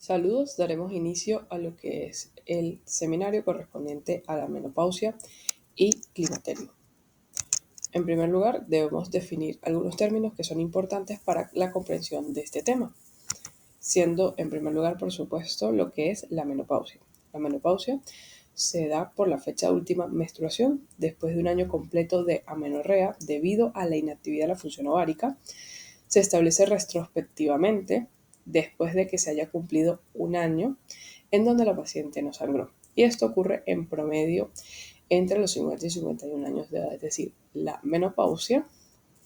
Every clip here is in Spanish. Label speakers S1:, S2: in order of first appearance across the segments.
S1: Saludos, daremos inicio a lo que es el seminario correspondiente a la menopausia y climaterio. En primer lugar, debemos definir algunos términos que son importantes para la comprensión de este tema, siendo en primer lugar, por supuesto, lo que es la menopausia. La menopausia se da por la fecha de última menstruación después de un año completo de amenorrea debido a la inactividad de la función ovárica. Se establece retrospectivamente después de que se haya cumplido un año en donde la paciente no sangró. Y esto ocurre en promedio entre los 50 y 51 años de edad. Es decir, la menopausia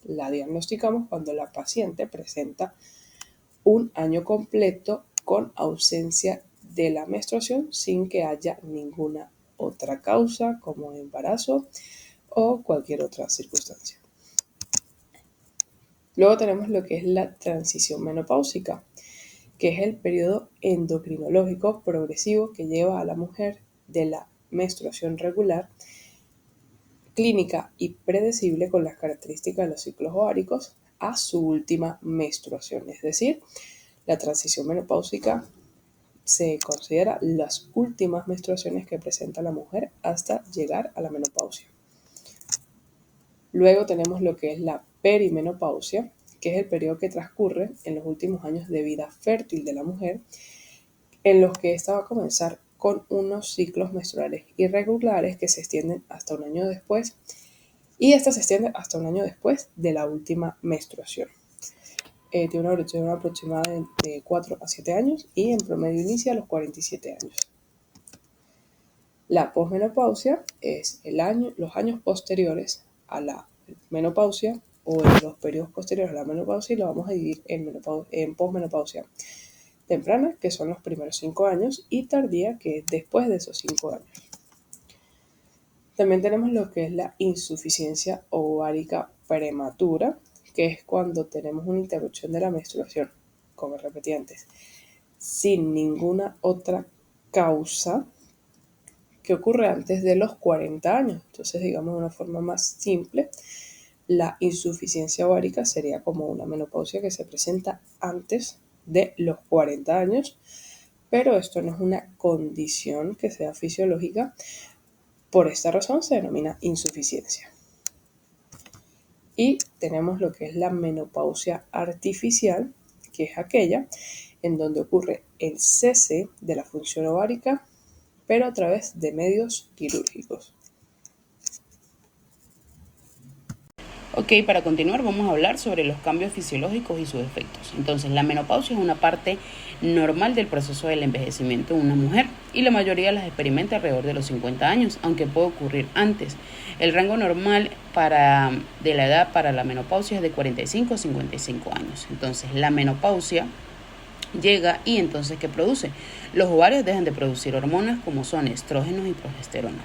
S1: la diagnosticamos cuando la paciente presenta un año completo con ausencia de la menstruación sin que haya ninguna otra causa como embarazo o cualquier otra circunstancia. Luego tenemos lo que es la transición menopáusica, que es el periodo endocrinológico progresivo que lleva a la mujer de la menstruación regular, clínica y predecible con las características de los ciclos ováricos a su última menstruación. Es decir, la transición menopáusica se considera las últimas menstruaciones que presenta la mujer hasta llegar a la menopausia. Luego tenemos lo que es la perimenopausia, que es el periodo que transcurre en los últimos años de vida fértil de la mujer, en los que esta va a comenzar con unos ciclos menstruales irregulares que se extienden hasta un año después, y esta se extiende hasta un año después de la última menstruación. Tiene una duración aproximada de 4 a 7 años y en promedio inicia a los 47 años. La posmenopausia es los años posteriores a la menopausia o en los periodos posteriores a la menopausia, y lo vamos a dividir en posmenopausia temprana, que son los primeros 5 años, y tardía, que es después de esos 5 años. También tenemos lo que es la insuficiencia ovárica prematura, que es cuando tenemos una interrupción de la menstruación, como repetí antes, sin ninguna otra causa, que ocurre antes de los 40 años. Entonces, digamos de una forma más simple, la insuficiencia ovárica sería como una menopausia que se presenta antes de los 40 años, pero esto no es una condición que sea fisiológica. Por esta razón se denomina insuficiencia. Y tenemos lo que es la menopausia artificial, que es aquella en donde ocurre el cese de la función ovárica, pero a través de medios quirúrgicos.
S2: Ok, para continuar vamos a hablar sobre los cambios fisiológicos y sus efectos. Entonces, la menopausia es una parte normal del proceso del envejecimiento de una mujer y la mayoría las experimenta alrededor de los 50 años, aunque puede ocurrir antes. El rango normal de la edad para la menopausia es de 45 a 55 años. Entonces, la menopausia llega y entonces ¿qué produce? Los ovarios dejan de producir hormonas como son estrógenos y progesterona.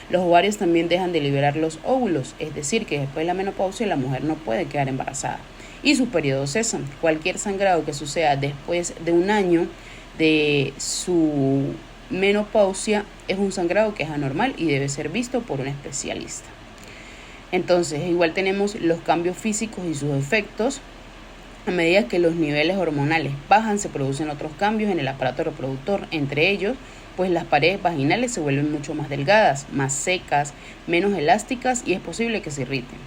S2: Los ovarios también dejan de liberar los óvulos, es decir, que después de la menopausia la mujer no puede quedar embarazada y sus periodos cesan. Cualquier sangrado que suceda después de un año de su menopausia es un sangrado que es anormal y debe ser visto por un especialista. Entonces, igual tenemos los cambios físicos y sus efectos. A medida que los niveles hormonales bajan, se producen otros cambios en el aparato reproductor, entre ellos pues las paredes vaginales se vuelven mucho más delgadas, más secas, menos elásticas y es posible que se irriten.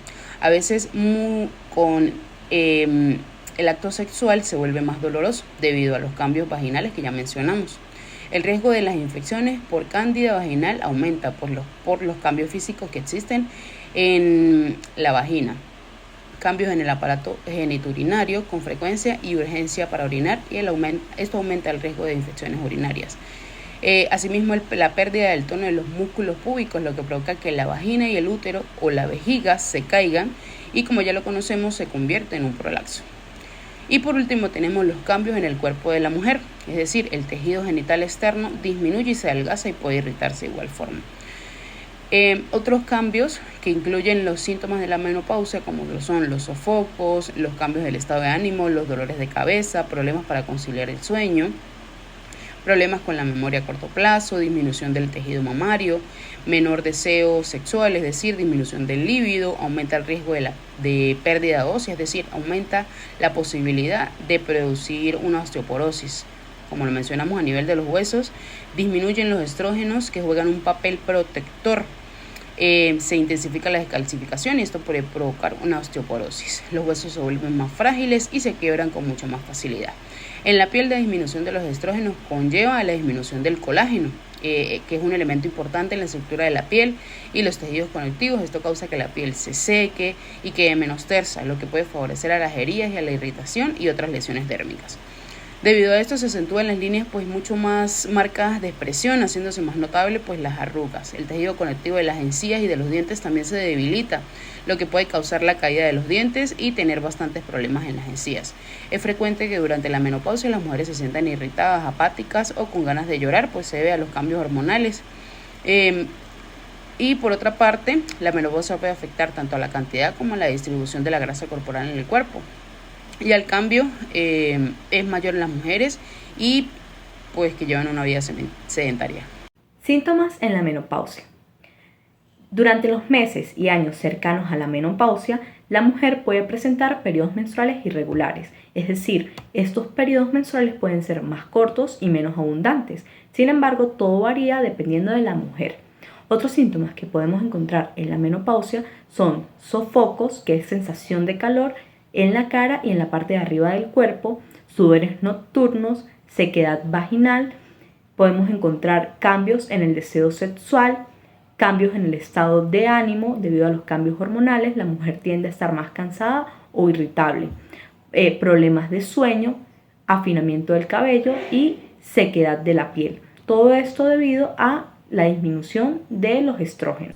S2: A veces con el acto sexual se vuelve más doloroso debido a los cambios vaginales que ya mencionamos. El riesgo de las infecciones por cándida vaginal aumenta por los cambios físicos que existen en la vagina. Cambios en el aparato genitourinario con frecuencia y urgencia para orinar, y esto aumenta el riesgo de infecciones urinarias. Asimismo, la pérdida del tono de los músculos púbicos, lo que provoca que la vagina y el útero o la vejiga se caigan y, como ya lo conocemos, se convierte en un prolapso. Y por último tenemos los cambios en el cuerpo de la mujer, es decir, el tejido genital externo disminuye y se adelgaza y puede irritarse de igual forma. Otros cambios que incluyen los síntomas de la menopausia, como lo son los sofocos, los cambios del estado de ánimo, los dolores de cabeza, problemas para conciliar el sueño, problemas con la memoria a corto plazo, disminución del tejido mamario, menor deseo sexual, es decir, disminución del líbido, aumenta el riesgo de pérdida ósea, es decir, aumenta la posibilidad de producir una osteoporosis como lo mencionamos a nivel de los huesos, disminuyen los estrógenos que juegan un papel protector. Se intensifica la descalcificación y esto puede provocar una osteoporosis. Los huesos se vuelven más frágiles y se quiebran con mucha más facilidad. En la piel, la disminución de los estrógenos conlleva a la disminución del colágeno, que es un elemento importante en la estructura de la piel y los tejidos conectivos. Esto causa que la piel se seque y quede menos tersa, lo que puede favorecer a las heridas y a la irritación y otras lesiones dérmicas. Debido a esto se acentúan las líneas mucho más marcadas de expresión, haciéndose más notable las arrugas. El tejido conectivo de las encías y de los dientes también se debilita, lo que puede causar la caída de los dientes y tener bastantes problemas en las encías. Es frecuente que durante la menopausia las mujeres se sientan irritadas, apáticas o con ganas de llorar, se debe a los cambios hormonales. Y por otra parte, la menopausia puede afectar tanto a la cantidad como a la distribución de la grasa corporal en el cuerpo. Y el cambio es mayor en las mujeres y que llevan una vida sedentaria.
S3: Síntomas en la menopausia. Durante los meses y años cercanos a la menopausia, la mujer puede presentar periodos menstruales irregulares, es decir, estos periodos menstruales pueden ser más cortos y menos abundantes. Sin embargo, todo varía dependiendo de la mujer. Otros síntomas que podemos encontrar en la menopausia son sofocos, que es sensación de calor en la cara y en la parte de arriba del cuerpo, sudores nocturnos, sequedad vaginal. Podemos encontrar cambios en el deseo sexual, cambios en el estado de ánimo debido a los cambios hormonales. La mujer tiende a estar más cansada o irritable, problemas de sueño, afinamiento del cabello y sequedad de la piel. Todo esto debido a la disminución de los estrógenos.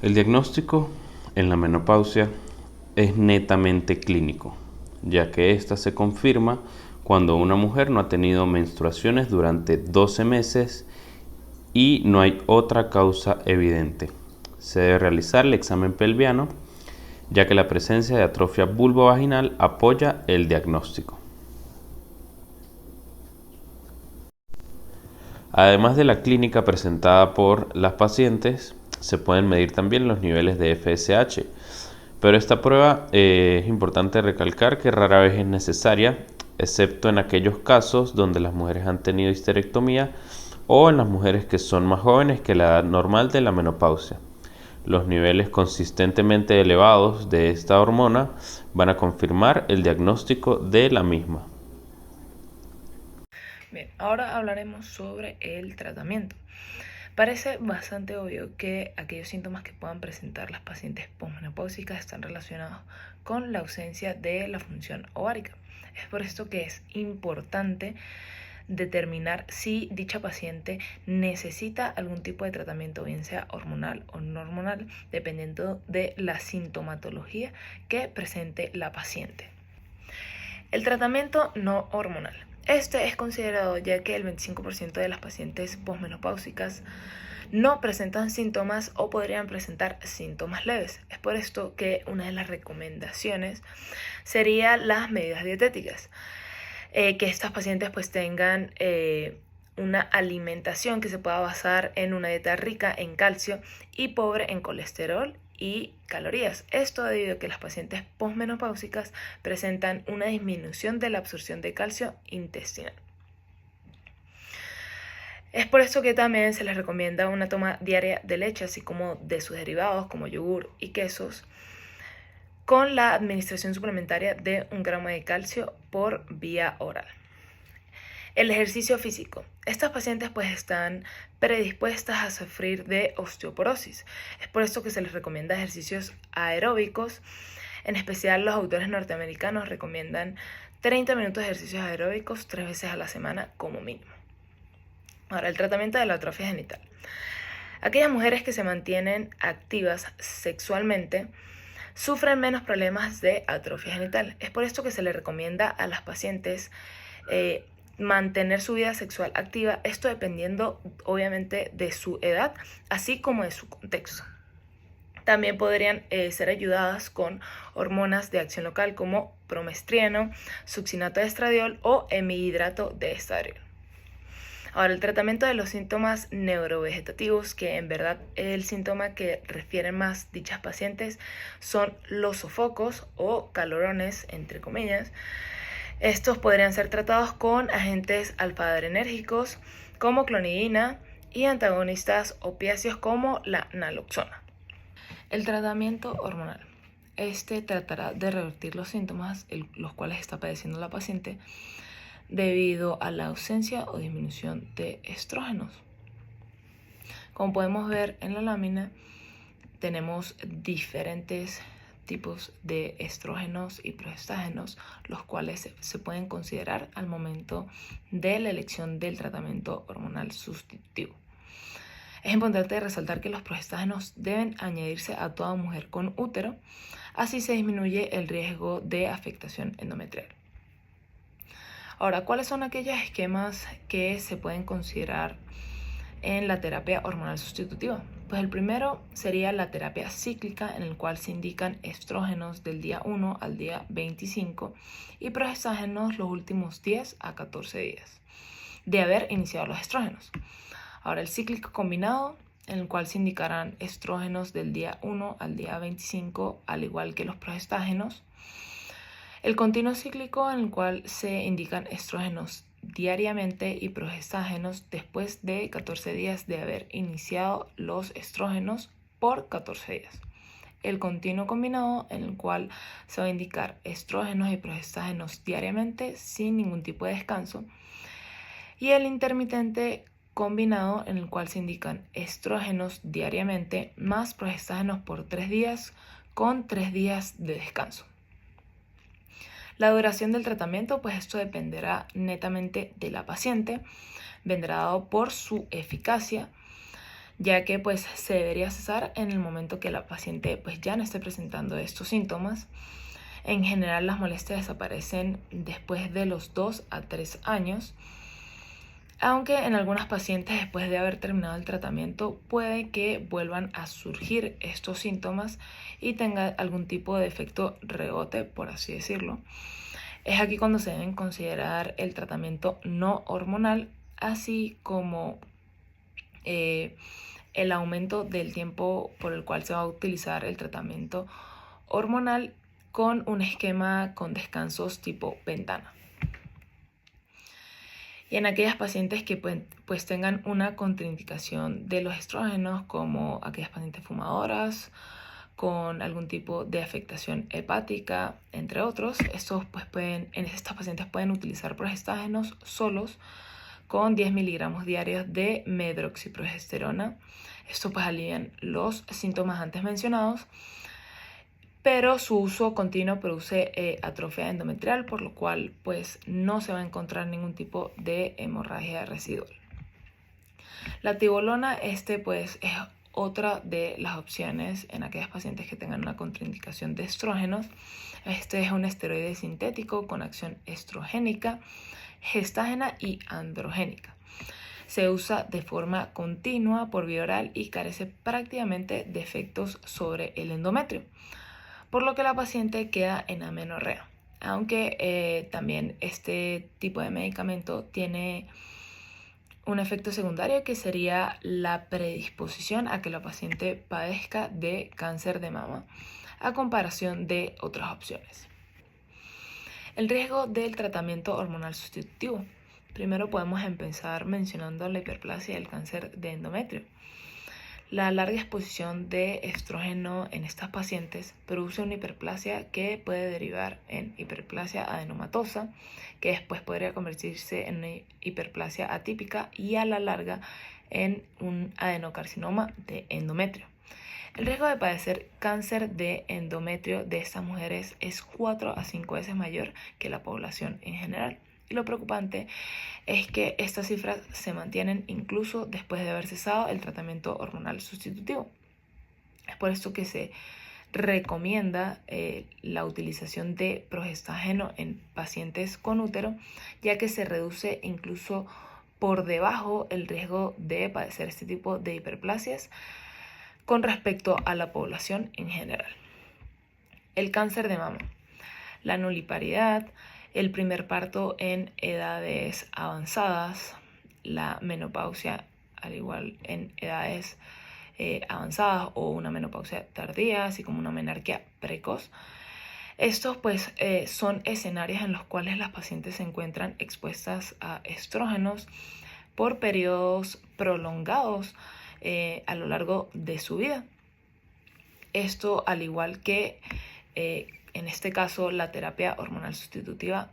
S4: El diagnóstico en la menopausia es netamente clínico, ya que ésta se confirma cuando una mujer no ha tenido menstruaciones durante 12 meses y no hay otra causa evidente. Se debe realizar el examen pelviano, ya que la presencia de atrofia vulvovaginal apoya el diagnóstico. Además de la clínica presentada por las pacientes, se pueden medir también los niveles de FSH, pero esta prueba es importante recalcar que rara vez es necesaria, excepto en aquellos casos donde las mujeres han tenido histerectomía o en las mujeres que son más jóvenes que la edad normal de la menopausia. Los niveles consistentemente elevados de esta hormona van a confirmar el diagnóstico de la misma.
S5: Bien, ahora hablaremos sobre el tratamiento. Parece bastante obvio que aquellos síntomas que puedan presentar las pacientes posmenopáusicas están relacionados con la ausencia de la función ovárica. Es por esto que es importante determinar si dicha paciente necesita algún tipo de tratamiento, bien sea hormonal o no hormonal, dependiendo de la sintomatología que presente la paciente. El tratamiento no hormonal. Este es considerado ya que el 25% de las pacientes posmenopáusicas no presentan síntomas o podrían presentar síntomas leves. Es por esto que una de las recomendaciones sería las medidas dietéticas. Que estas pacientes tengan una alimentación que se pueda basar en una dieta rica en calcio y pobre en colesterol y calorías. Esto debido a que las pacientes posmenopáusicas presentan una disminución de la absorción de calcio intestinal. Es por eso que también se les recomienda una toma diaria de leche, así como de sus derivados como yogur y quesos, con la administración suplementaria de 1 gramo de calcio por vía oral. El ejercicio físico. Estas pacientes están predispuestas a sufrir de osteoporosis. Es por esto que se les recomienda ejercicios aeróbicos. En especial los autores norteamericanos recomiendan 30 minutos de ejercicios aeróbicos 3 veces a la semana como mínimo. Ahora, el tratamiento de la atrofia genital. Aquellas mujeres que se mantienen activas sexualmente sufren menos problemas de atrofia genital. Es por esto que se le recomienda a las pacientes mantener su vida sexual activa, esto dependiendo obviamente de su edad, así como de su contexto. También podrían ser ayudadas con hormonas de acción local como promestreno, succinato de estradiol o hemihidrato de estradiol. Ahora, el tratamiento de los síntomas neurovegetativos, que en verdad el síntoma que refieren más dichas pacientes son los sofocos o calorones, entre comillas. Estos podrían ser tratados con agentes alfa-adrenérgicos como clonidina y antagonistas opiáceos como la naloxona. El tratamiento hormonal. Este tratará de revertir los síntomas los cuales está padeciendo la paciente debido a la ausencia o disminución de estrógenos. Como podemos ver en la lámina, tenemos diferentes tipos de estrógenos y progestágenos, los cuales se pueden considerar al momento de la elección del tratamiento hormonal sustitutivo. Es importante resaltar que los progestágenos deben añadirse a toda mujer con útero, así se disminuye el riesgo de afectación endometrial. Ahora, ¿cuáles son aquellos esquemas que se pueden considerar en la terapia hormonal sustitutiva? Pues el primero sería la terapia cíclica, en el cual se indican estrógenos del día 1 al día 25 y progestágenos los últimos 10 a 14 días de haber iniciado los estrógenos. Ahora, el cíclico combinado, en el cual se indicarán estrógenos del día 1 al día 25, al igual que los progestágenos. El continuo cíclico, en el cual se indican estrógenos diariamente y progestágenos después de 14 días de haber iniciado los estrógenos por 14 días. El continuo combinado, en el cual se va a indicar estrógenos y progestágenos diariamente sin ningún tipo de descanso. Y el intermitente combinado, en el cual se indican estrógenos diariamente más progestágenos por 3 días con 3 días de descanso. La duración del tratamiento, pues esto dependerá netamente de la paciente, vendrá dado por su eficacia, ya que pues se debería cesar en el momento que la paciente pues ya no esté presentando estos síntomas. En general, las molestias desaparecen después de los 2 a 3 años, aunque en algunas pacientes después de haber terminado el tratamiento puede que vuelvan a surgir estos síntomas y tenga algún tipo de efecto rebote, por así decirlo. Es aquí cuando se deben considerar el tratamiento no hormonal, así como el aumento del tiempo por el cual se va a utilizar el tratamiento hormonal con un esquema con descansos tipo ventana. Y en aquellas pacientes que pues tengan una contraindicación de los estrógenos, como aquellas pacientes fumadoras, con algún tipo de afectación hepática, entre otros, estas pacientes pueden utilizar progestágenos solos con 10 miligramos diarios de medroxiprogesterona. Esto pues alivian los síntomas antes mencionados, pero su uso continuo produce atrofia endometrial, por lo cual pues no se va a encontrar ningún tipo de hemorragia residual. La tibolona pues es otra de las opciones en aquellas pacientes que tengan una contraindicación de estrógenos. Este es un esteroide sintético con acción estrogénica, gestágena y androgénica. Se usa de forma continua por vía oral y carece prácticamente de efectos sobre el endometrio, por lo que la paciente queda en amenorrea. Aunque también este tipo de medicamento tiene un efecto secundario que sería la predisposición a que la paciente padezca de cáncer de mama, a comparación de otras opciones. El riesgo del tratamiento hormonal sustitutivo. Primero podemos empezar mencionando la hiperplasia y el cáncer de endometrio. La larga exposición de estrógeno en estas pacientes produce una hiperplasia que puede derivar en hiperplasia adenomatosa, que después podría convertirse en una hiperplasia atípica y a la larga en un adenocarcinoma de endometrio. El riesgo de padecer cáncer de endometrio de estas mujeres es 4 a 5 veces mayor que la población en general. Y lo preocupante es que estas cifras se mantienen incluso después de haber cesado el tratamiento hormonal sustitutivo. Es por esto que se recomienda la utilización de progestágeno en pacientes con útero, ya que se reduce incluso por debajo el riesgo de padecer este tipo de hiperplasias con respecto a la población en general. El cáncer de mama, la nulipariedad, el primer parto en edades avanzadas, la menopausia al igual en edades avanzadas o una menopausia tardía, así como una menarquia precoz. Estos pues son escenarios en los cuales las pacientes se encuentran expuestas a estrógenos por periodos prolongados a lo largo de su vida. Esto, al igual que en este caso la terapia hormonal sustitutiva,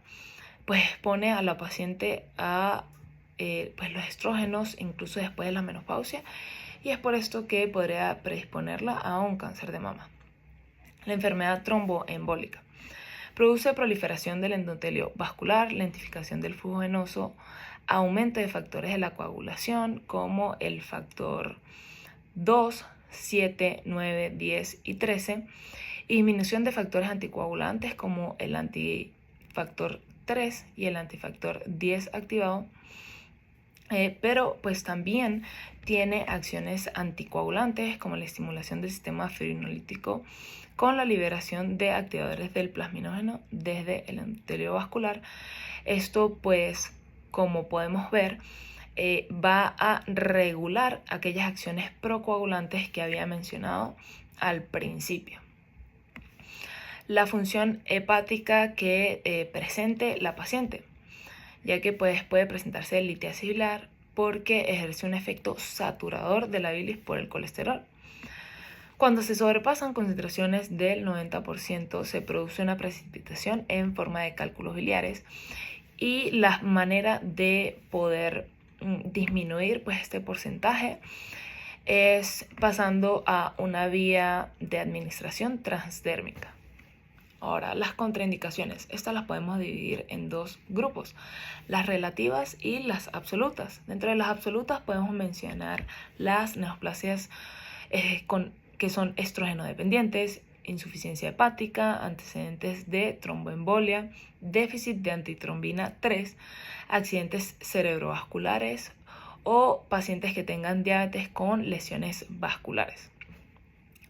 S5: pues expone a la paciente a pues los estrógenos incluso después de la menopausia, y es por esto que podría predisponerla a un cáncer de mama. La enfermedad tromboembólica produce proliferación del endotelio vascular, lentificación del flujo venoso, aumento de factores de la coagulación como el factor 2, 7, 9, 10 y 13, y disminución de factores anticoagulantes como el antifactor 3 y el antifactor 10 activado, pero pues también tiene acciones anticoagulantes como la estimulación del sistema fibrinolítico con la liberación de activadores del plasminógeno desde el endotelio vascular. Esto pues, como podemos ver, va a regular aquellas acciones procoagulantes que había mencionado al principio. La función hepática que presente la paciente, ya que pues, puede presentarse litiasis biliar porque ejerce un efecto saturador de la bilis por el colesterol. Cuando se sobrepasan concentraciones del 90%, se produce una precipitación en forma de cálculos biliares, y la manera de poder disminuir pues, este porcentaje es pasando a una vía de administración transdérmica. Ahora, las contraindicaciones, estas las podemos dividir en dos grupos, las relativas y las absolutas. Dentro de las absolutas podemos mencionar las neoplasias que son estrógeno dependientes, insuficiencia hepática, antecedentes de tromboembolia, déficit de antitrombina 3, accidentes cerebrovasculares o pacientes que tengan diabetes con lesiones vasculares.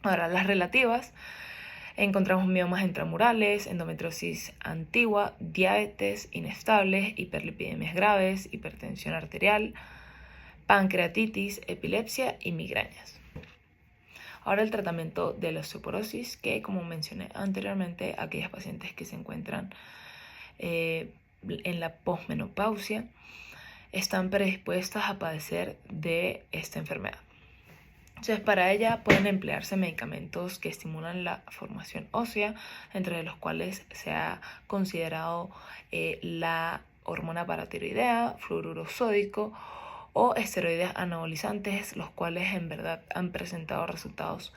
S5: Ahora, las relativas, encontramos miomas intramurales, endometriosis antigua, diabetes inestable, hiperlipidemias graves, hipertensión arterial, pancreatitis, epilepsia y migrañas. Ahora, el tratamiento de la osteoporosis, que como mencioné anteriormente, aquellas pacientes que se encuentran en la posmenopausia están predispuestas a padecer de esta enfermedad. Entonces, para ella pueden emplearse medicamentos que estimulan la formación ósea, entre los cuales se ha considerado la hormona paratiroidea, fluoruro sódico o esteroides anabolizantes, los cuales en verdad han presentado resultados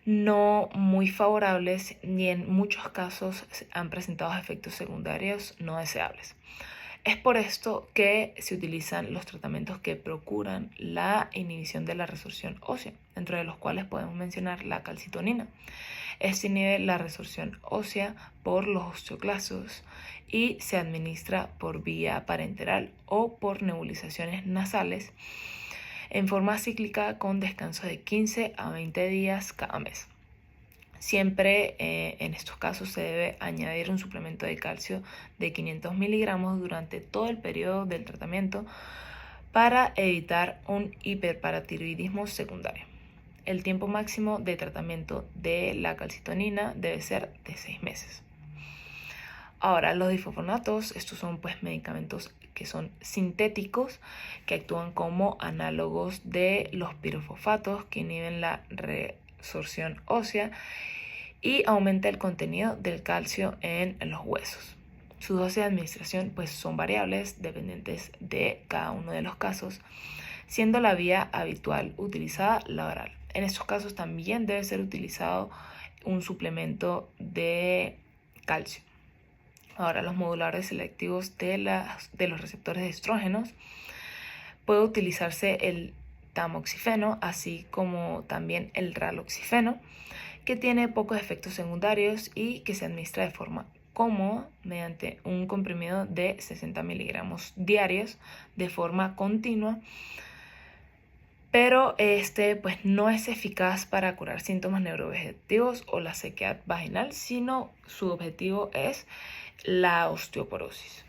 S5: no muy favorables y en muchos casos han presentado efectos secundarios no deseables. Es por esto que se utilizan los tratamientos que procuran la inhibición de la resorción ósea, dentro de los cuales podemos mencionar la calcitonina. Este inhibe la resorción ósea por los osteoclastos y se administra por vía parenteral o por nebulizaciones nasales en forma cíclica con descanso de 15 a 20 días cada mes. Siempre en estos casos se debe añadir un suplemento de calcio de 500 miligramos durante todo el periodo del tratamiento para evitar un hiperparatiroidismo secundario. El tiempo máximo de tratamiento de la calcitonina debe ser de 6 meses. Ahora, los difosfonatos, estos son pues medicamentos que son sintéticos, que actúan como análogos de los pirofosfatos, que inhiben la resorción ósea y aumenta el contenido del calcio en los huesos. Sus dosis de administración pues son variables dependientes de cada uno de los casos, siendo la vía habitual utilizada la oral. En estos casos también debe ser utilizado un suplemento de calcio. Ahora, los moduladores selectivos de los receptores de estrógenos, puede utilizarse el tamoxifeno, así como también el raloxifeno, que tiene pocos efectos secundarios y que se administra de forma cómoda mediante un comprimido de 60 miligramos diarios de forma continua, pero este pues no es eficaz para curar síntomas neurovegetativos o la sequedad vaginal, sino su objetivo es la osteoporosis.